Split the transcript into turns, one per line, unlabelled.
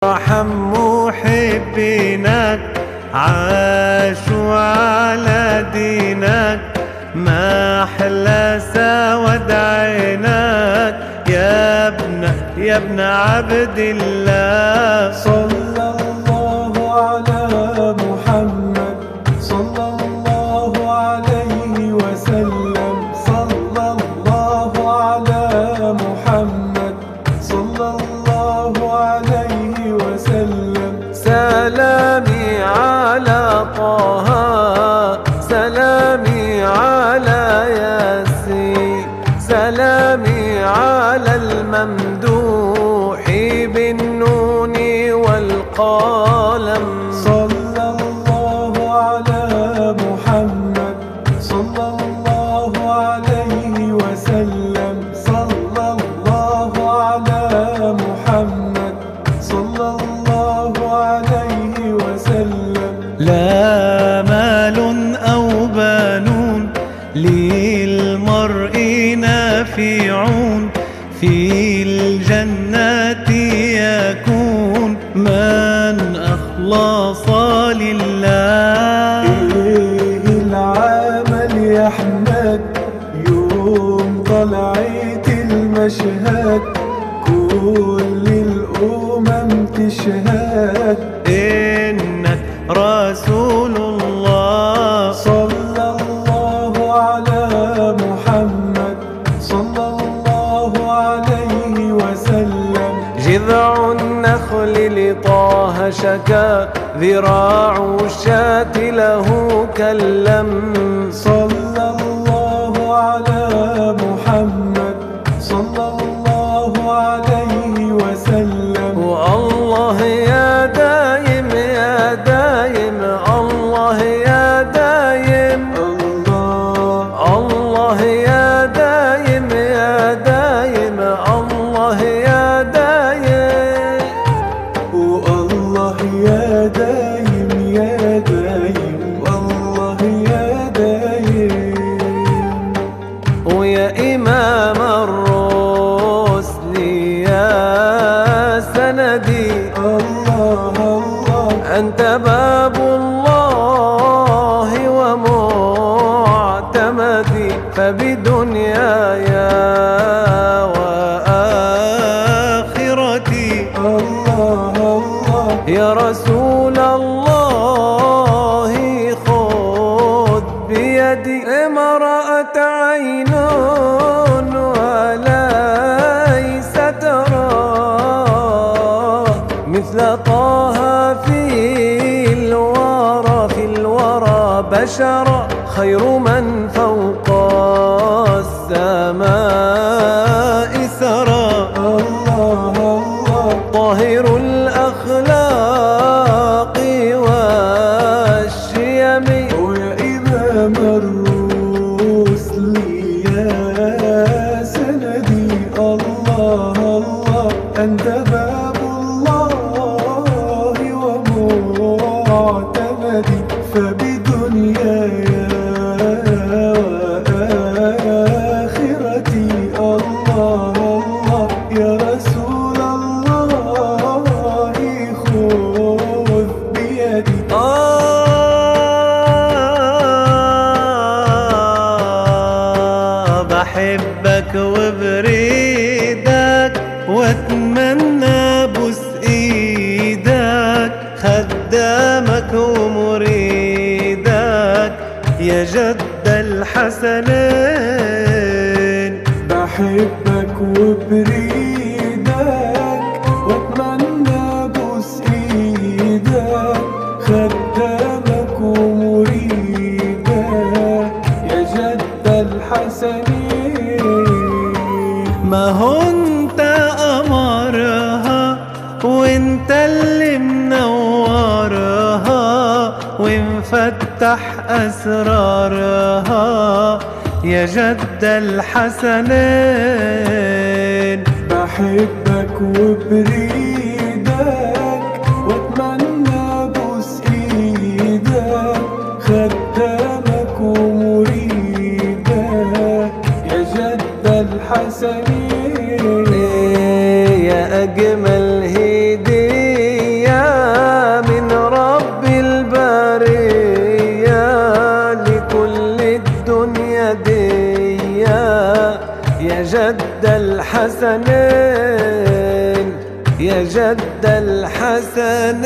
ارحم محبينك عاشوا على دينك، ما أحلى سواد عينك يا ابن عبد الله.
صلى الله على محمد صلى الله عليه وسلم، صلى الله على محمد صلى الله عليه وسلم.
سلامي على طه، سلامي على ياسين، سلامي على الممدوح بالنون والقلم.
صلى الله على محمد صلى الله عليه وسلم، صلى الله على محمد صلى الله عليه وسلم.
لا مال أو بنون للمرء نافعون، في الجنة يكون من أخلص لله.
إيه العمل يا أحمد يوم طلعت المشهد، كل الأمم تشهد
إنك رسول الله.
صلى الله على محمد صلى الله عليه وسلم.
جذع النخل لطه شكا، ذراع الشاة له كلم.
صلى الله على محمد صلى الله عليه وسلم.
والله يا دايم يا دايم، الله يا دايم،
الله
الله يا دايم يا دايم، الله يا دايم.
والله يا دايم يا دايم، والله يا دايم.
ويا إمام الرسل يا سندي،
الله الله
أنت باب الله ومعتمدي، فبدنياي وآخرتي
الله الله.
يا رسول الله خذ بيدي. ما رأت عين وليس ترى مثل طه في الورى بشرا، خير من فوق السماء سرى.
الله الله
طاهر الأخلاق والشيم،
ويا إمام الرسل يا سندي. الله الله أنت باب الله ومعتمدي، فبدنياي وآخرتي. الله الله يا رسول الله خذ بيدي.
بحبك وبريدك، واتمنى بوس ايدك، خدامك ومريدك يا جد الحسنين.
بحبك وبريدك، واتمنى بوس ايدك، خدامك ومريدك يا جد الحسنين.
ما هو انت قمرها، وانت اللي منورها، ومفتح اسرارها يا جد الحسنين.
بحبك وبريدك، واتمنى بوس ايدك، خدامك ومريدك يا جد الحسنين.
يا أجمل هدية يا جد الحسنين، يا جد الحسنين.